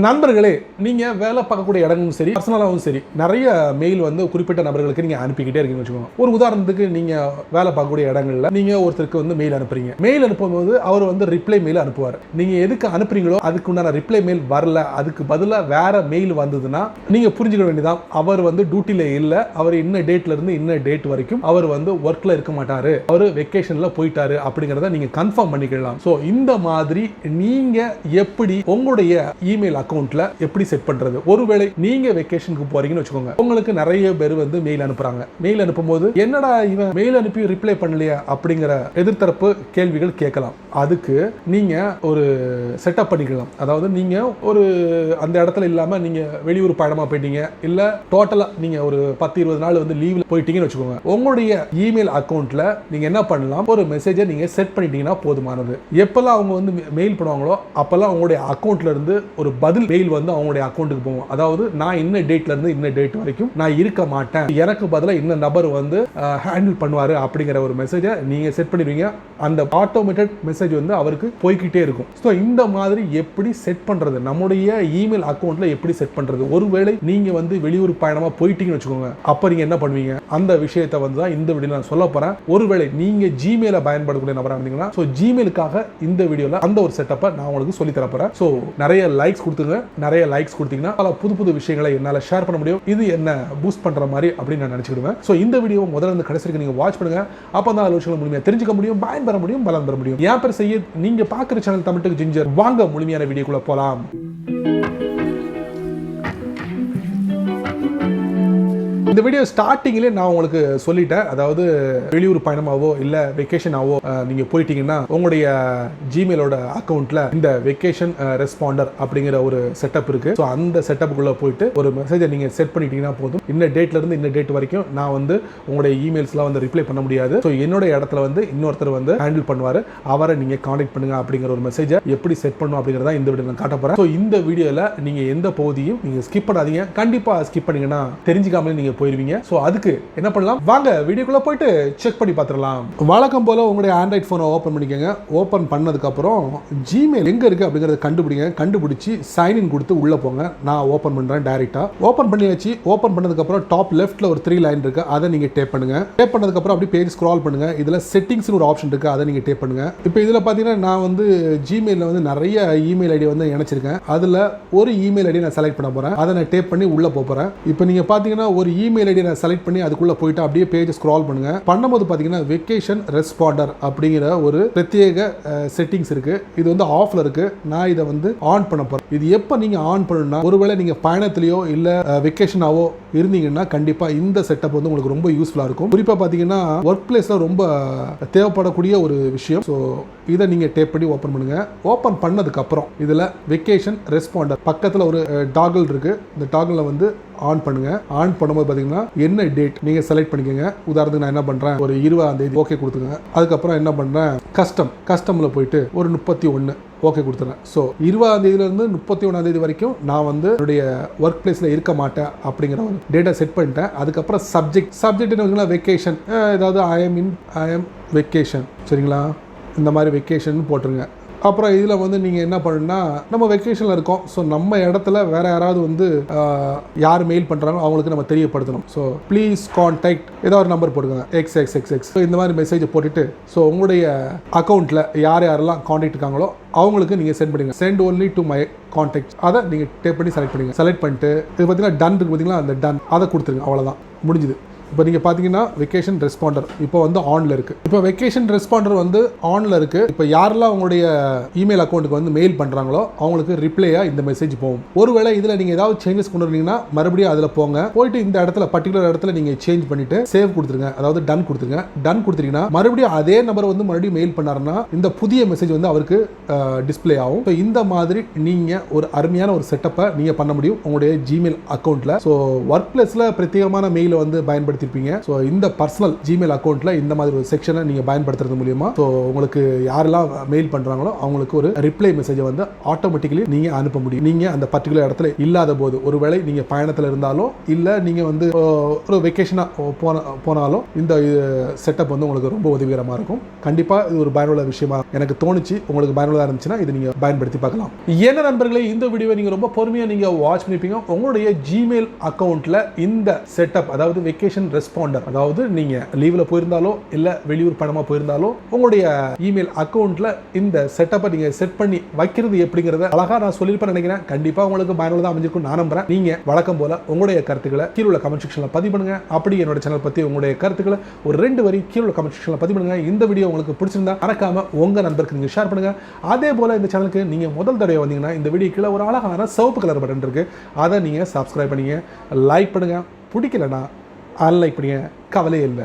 நண்பர்களே, நீங்க வேலை பார்க்கக்கூடிய இடங்களும் சரி, பர்சனலாவும் சரி, நிறைய மெயில் வந்து குறிப்பிட்ட நபர்களுக்கு நீங்க அனுப்பிக்கிட்டே இருக்கீங்கன்னு வச்சுக்கோங்க. ஒரு உதாரணத்துக்கு நீங்க வேலை பார்க்கக்கூடிய இடங்கள்ல நீங்க ஒருத்தருக்கு வந்து மெயில் அனுப்புறீங்க. மெயில் அனுப்பும்போது அவர் வந்து ரிப்ளை மெயில் அனுப்புவார். நீங்க எதுக்கு அனுப்புறீங்களோ அதுக்கு உண்டான ரிப்ளை மெயில் வரல, அதுக்கு பதிலா வேற மெயில் வந்ததுன்னா நீங்க புரிஞ்சுக்க வேண்டியதான், அவர் வந்து டியூட்டில இல்ல, அவர் இன்ன டேட்ல இருந்து இன்ன டேட் வரைக்கும் அவர் வந்து ஒர்க்ல இருக்க மாட்டாரு, அவர் வெக்கேஷன்ல போயிட்டாரு அப்படிங்கறத நீங்க கன்ஃபார்ம் பண்ணிக்கலாம். சோ இந்த மாதிரி நீங்க எப்படி உங்களுடைய இமெயில் அக்கவுண்ட்ல எப்படி செட் பண்றது? ஒருவேளை நீங்க வெக்கேஷனுக்கு போறீங்கன்னு வச்சுக்கோங்க, உங்களுக்கு நிறைய பேர் வந்து மெயில் அனுப்புறாங்க. மெயில் அனுப்பும்போது என்னடா இவன் மெயில் அனுப்பி ரிப்ளை பண்ணலையா அப்படிங்கிற எதிர்த்தரப்பு கேள்விகள் கேட்கலாம். அதுக்கு நீங்க ஒரு செட்டப் பண்ணிக்கலாம். அதாவது நீங்க ஒரு அந்த இடத்துல இல்லாம நீங்க வெளியூர் பயணமா போயிட்டீங்க, இல்ல டோட்டலா நீங்க ஒரு 10-20 நாள் வந்து லீவ்ல போயிட்டீங்கன்னு வச்சுக்கோங்க, உங்களுடைய இமெயில் அக்கவுண்ட்ல நீங்க என்ன பண்ணலாம், ஒரு மெசேஜை நீங்க செட் பண்ணிட்டீங்கன்னா போதுமானது. எப்பெல்லாம் அவங்க வந்து மெயில் பண்ணுவாங்களோ அப்பெல்லாம் உங்களுடைய அக்கவுண்ட்ல இருந்து ஒரு பதில் மெயில் வந்து அவங்களுடைய அக்கவுண்ட்டுக்கு போகும். அதாவது நான் இன்ன டேட்ல இருந்து இன்ன டேட் வரைக்கும் நான் இருக்க மாட்டேன், எனக்கு பதிலா இன்ன நபர் வந்து ஹேண்டில் பண்ணுவாரு அப்படிங்கிற ஒரு மெசேஜை நீங்க செட் பண்ணிடுவீங்க. அந்த ஆட்டோமேட்டட் மெசேஜ் வந்து அவருக்கு போய்கிட்டே இருக்கும். ஸோ இந்த மாதிரி எப்படி செட் பண்றது, நம்முடைய இமெயில் அக்கவுண்ட்ல எப்படி செட் பண்றது? ஒருவேளை நீங்க வந்து வெளியூர் பயணமா போயிட்டீங்கன்னு வச்சுக்கோங்க, அப்ப நீங்க என்ன பண்ணுவீங்க? அந்த விஷயத்தை வந்து தான் இந்த வீடியோல நான் சொல்ல போறேன். ஒருவேளை நீங்க ஜிமெயிலை பயன்படுத்தக்கூடிய நபரா இருந்தீங்கன்னா, ஸோ ஜிமெயிலுக்காக இந்த வீடியோல அந்த ஒரு செட்டப்பை நான் உங்களுக்கு சொல்லி தர போறேன். ஸோ நிறைய லைக்ஸ் கொடுத்துங்க. நிறைய லைக்ஸ் கொடுத்தீங்கன்னா பல புது புது விஷயங்களை என்னால ஷேர் பண்ண முடியும். இது என்ன பூஸ்ட் பண்ற மாதிரி அப்படின்னு நான் நினைச்சுக்கிடுவேன். ஸோ இந்த வீடியோ முதல்ல இருந்து கடைசி வரைக்கும் நீங்க வாட்ச் பண்ணுங்க. அப்பதான் அந்த விஷயங்களை முழுமையா தெரிஞ்சுக்க முடியும், பயன் பெற முடியும், பலன் பெற முடியும். என் பேர் செய்ய, நீங்க பாக்குற சேனல் தமிழ் டெக் ஜிஞ்சர். வாங்க முழுமையான வீடியோக்குள்ள போலாம். இந்த வீடியோ ஸ்டார்டிங்லேயே நான் உங்களுக்கு சொல்லிட்டேன். அதாவது வெளியூர் பயணமாவோ இல்லை வெக்கேஷனாவோ நீங்கள் போயிட்டீங்கன்னா உங்களுடைய ஜிமெயிலோட அக்கௌண்ட்டில் இந்த வெக்கேஷன் ரெஸ்பாண்டர் அப்படிங்கிற ஒரு செட்டப் இருக்குது. ஸோ அந்த செட்டப்புக்குள்ளே போயிட்டு ஒரு மெசேஜை நீங்கள் செட் பண்ணிட்டீங்கன்னா போதும். இன்ன டேட்லேருந்து இன்ன டேட் வரைக்கும் நான் வந்து உங்களுடைய இமெயில்ஸ்லாம் வந்து ரிப்ளை பண்ண முடியாது. ஸோ என்னோட இடத்துல வந்து இன்னொருத்தர் வந்து ஹேண்டில் பண்ணுவார், அவரை நீங்கள் கான்டாக்ட் பண்ணுங்க அப்படிங்கிற ஒரு மெசேஜை எப்படி செட் பண்ணணும் அப்படிங்கிறத இந்த வீடியோ நான் காட்ட போகிறேன். ஸோ இந்த வீடியோவில் நீங்கள் எந்த பகுதியும் நீங்கள் ஸ்கிப் பண்ணாதீங்க. கண்டிப்பாக ஸ்கிப் பண்ணீங்கன்னா தெரிஞ்சுக்காமலே நீங்கள் போயிருவீங்க. சோ அதுக்கு என்ன பண்ணலாம், வாங்க வீடியோக்குள்ள போயிட்டு செக் பண்ணி பார்த்துடலாம். வழக்கம் போல உங்களுடைய ஆண்ட்ராய்ட் போனை ஓபன் பண்ணிக்கங்க. ஓபன் பண்ணதுக்கு அப்புறம் ஜிமெயில் எங்க இருக்கு அப்படிங்கறத கண்டுபிடிங்க. கண்டுபிடிச்சு சைன் இன் கொடுத்து உள்ள போங்க. நான் ஓபன் பண்றேன் டைரக்டா. ஓபன் பண்ணியாச்சு. ஓபன் பண்ணதுக்கு அப்புறம் டாப் லெஃப்ட்ல ஒரு 3 லைன் இருக்கு, அதை நீங்க டேப் பண்ணுங்க. டேப் பண்ணதுக்கு அப்புறம் அப்படியே பேஜ் ஸ்க்ரால் பண்ணுங்க. இதுல செட்டிங்ஸ்னு ஒரு ஆப்ஷன் இருக்கு, அதை நீங்க டேப் பண்ணுங்க. இப்போ இதுல பாத்தீங்கன்னா நான் வந்து ஜிமெயில்ல வந்து நிறைய இமெயில் ஐடி வந்து இணைச்சிருக்கேன். அதுல ஒரு இமெயில் ஐடி நான் செலக்ட் பண்ண போறேன். அதை நான் டேப் பண்ணி உள்ள போறேன். இப்போ நீங்க பாத்தீங்கன்னா ஒரு இமெயில் ஐடி செலக்ட் பண்ணி அதுக்குள்ள போயிட்டு அப்படியே பேஜ் ஸ்க்ரால் பண்ணுங்க. பண்ணும்போது பாத்தீங்கன்னா வெக்கேஷன் ரெஸ்பாண்டர் அப்படிங்கிற ஒரு பிரத்யேக செட்டிங்ஸ் இருக்கு. இது வந்து ஆஃப்ல இருக்கு. நான் இதை வந்து ஆன் பண்ண போறேன். இது எப்ப நீங்க ஆன் பண்ணணும்னா, ஒருவேளை நீங்க பயணத்திலயோ இல்ல வெக்கேஷனாவோ இருந்தீங்கன்னா கண்டிப்பா இந்த செட்டப் வந்து உங்களுக்கு ரொம்ப யூஸ்ஃபுல்லா இருக்கும். குறிப்பா பாத்தீங்கன்னா ஒர்க் பிளேஸ்ல ரொம்ப தேவைப்படக்கூடிய ஒரு விஷயம். ஸோ இதை நீங்க டேப் பண்ணி ஓபன் பண்ணுங்க. ஓபன் பண்ணதுக்கு அப்புறம் இதுல வெக்கேஷன் ரெஸ்பாண்டர் பக்கத்துல ஒரு டாகிள் இருக்கு. இந்த டாகிள்ல வந்து ஆன் பண்ணுங்க. ஆன் பண்ணும்போது பாத்தீங்கன்னா என்ன டேட் நீங்க செலக்ட் பண்ணிக்கங்க. உதாரணத்துக்கு நான் என்ன பண்றேன், ஒரு 20ஆம் தேதி ஓகே கொடுத்துங்க. அதுக்கப்புறம் என்ன பண்றேன், கஸ்டம்ல போயிட்டு ஒரு 31 ஓகே கொடுத்துறேன். ஸோ 20ஆம் தேதியிலிருந்து 31ஆம் தேதி வரைக்கும் நான் வந்து என்னுடைய ஒர்க் பிளேஸ்ல இருக்க மாட்டேன் அப்படிங்கிற ஒரு டேட்டா செட் பண்ணிட்டேன். அதுக்கப்புறம் சப்ஜெக்ட் என்ன வெக்கேஷன், ஏதாவது ஐ எம் வெக்கேஷன், சரிங்களா, இந்த மாதிரி வெக்கேஷன் போட்டுருங்க. அப்புறம் இதில் வந்து நீங்கள் என்ன பண்ணணும்னா, நம்ம வெக்கேஷனில் இருக்கோம். ஸோ நம்ம இடத்துல வேற யாராவது வந்து யார் மெயில் பண்ணுறாங்களோ அவங்களுக்கு நம்ம தெரியப்படுத்தணும். ஸோ ப்ளீஸ் கான்டாக்ட் ஏதாவது ஒரு நம்பர் போட்டுக்கோங்க, XXXX. ஸோ இந்த மாதிரி மெசேஜ் போட்டுட்டு ஸோ உங்களுடைய அக்கௌண்ட்டில் யாரெல்லாம் கான்டாக்ட் இருக்காங்களோ அவங்களுக்கு நீங்கள் சென்ட் பண்ணுங்க. Send only to my contact. அதை நீங்கள் டேப் பண்ணி செலக்ட் பண்ணுங்க. செலக்ட் பண்ணிட்டு இது பார்த்தீங்கன்னா டன் இருக்கு பார்த்தீங்களா, அந்த டன் அதை கொடுத்துருங்க. அவ்வளோதான், முடிஞ்சுது. இப்போ நீங்கள் பார்த்தீங்கன்னா வெக்கேஷன் ரெஸ்பாண்டர் இப்போ வந்து ஆனில் இருக்குது. இப்போ வெக்கேஷன் ரெஸ்பாண்டர் வந்து ஆனில் இருக்குது. இப்போ யாரெல்லாம் உங்களுடைய இமெயில் அக்கௌண்ட்டுக்கு வந்து மெயில் பண்ணுறாங்களோ அவங்களுக்கு ரிப்ளையாக இந்த மெசேஜ் போகும். ஒருவேளை இதில் நீங்கள் ஏதாவது சேஞ்சஸ் கொண்டு வரீங்கன்னா மறுபடியும் அதில் போயிட்டு இந்த இடத்துல பர்டிகுலர் இடத்துல நீங்கள் சேஞ்ச் பண்ணிட்டு சேவ் கொடுத்துருங்க, அதாவது டன் கொடுத்துருங்க. டன் கொடுத்தீங்கன்னா மறுபடியும் அதே நபர் வந்து மறுபடியும் மெயில் பண்ணாருன்னா இந்த புதிய மெசேஜ் வந்து அவருக்கு டிஸ்பிளே ஆகும். ஸோ இந்த மாதிரி நீங்கள் ஒரு அருமையான ஒரு செட்டப்பை நீங்கள் பண்ண முடியும் உங்களுடைய ஜிமெயில் அக்கௌண்ட்டில். ஸோ ஒர்க் பிளேஸில் பிரத்யேகமான மெயிலை வந்து பயன்படுத்தி பயன்படுத்திருப்பீங்க. ஸோ இந்த பர்சனல் ஜிமெயில் அக்கௌண்ட்டில் இந்த மாதிரி ஒரு செக்ஷனை நீங்கள் பயன்படுத்துறது மூலியமா ஸோ உங்களுக்கு யாரெல்லாம் மெயில் பண்ணுறாங்களோ அவங்களுக்கு ஒரு ரிப்ளை மெசேஜை வந்து ஆட்டோமேட்டிக்கலி நீங்கள் அனுப்ப முடியும். நீங்கள் அந்த பர்டிகுலர் இடத்துல இல்லாத போது, ஒருவேளை நீங்கள் பயணத்தில் இருந்தாலோ இல்லை நீங்கள் வந்து ஒரு வெக்கேஷனாக போனாலும் இந்த செட்டப் வந்து உங்களுக்கு ரொம்ப உதவிகரமாக இருக்கும். கண்டிப்பாக இது ஒரு பயனுள்ள விஷயமா எனக்கு தோணுச்சு. உங்களுக்கு பயனுள்ளதாக இருந்துச்சுன்னா இது நீங்கள் பயன்படுத்தி பார்க்கலாம். என்ன நண்பர்களே, இந்த வீடியோவை நீங்கள் ரொம்ப பொறுமையாக நீங்கள் வாட்ச் பண்ணிப்பீங்க. உங்களுடைய ஜிமெயில் அக்கௌண்ட்டில் இந்த செட்டப், அதாவது வெக்கேஷன் ரெஸ்பாண்டர், அதாவது நீங்கள் லீவில் போயிருந்தாலோ இல்லை வெளியூர் பயணமாக போயிருந்தாலோ உங்களுடைய இமெயில் அக்கௌண்ட்டில் இந்த செட்டப்பை நீங்கள் செட் பண்ணி வைக்கிறது எப்படிங்கிறத அழகாக நான் சொல்லியிருப்பேன் நினைக்கிறேன். கண்டிப்பாக உங்களுக்கு பயனுள்ளதாக அமைஞ்சிருக்கும் நான் நம்புறேன். நீங்கள் வழக்கம் போல உங்களுடைய கருத்துக்களை கீழே உள்ள கமெண்ட் செக்ஷனில் பதிவு பண்ணுங்க. அப்படி என்னோட சேனல் பற்றி உங்களுடைய கருத்துக்களை ஒரு 2 வரி கீழே உள்ள கமெண்ட் செக்ஷனில் பதிவு பண்ணுங்க. இந்த வீடியோ உங்களுக்கு பிடிச்சிருந்தா மறக்காம உங்கள் நண்பருக்கு நீங்கள் ஷேர் பண்ணுங்க. அதே போல இந்த சேனலுக்கு நீங்கள் முதல் தடவை வந்தீங்கன்னா இந்த வீடியோ கீழே ஒரு அழகான சிவப்பு கலர் பட்டன் இருக்கு, அதை நீங்கள் சப்ஸ்கிரைப் பண்ணிங்க, லைக் பண்ணுங்க. பிடிக்கலன்னா அன்லைக் பண்ணுங்க, கவலையே இல்லை.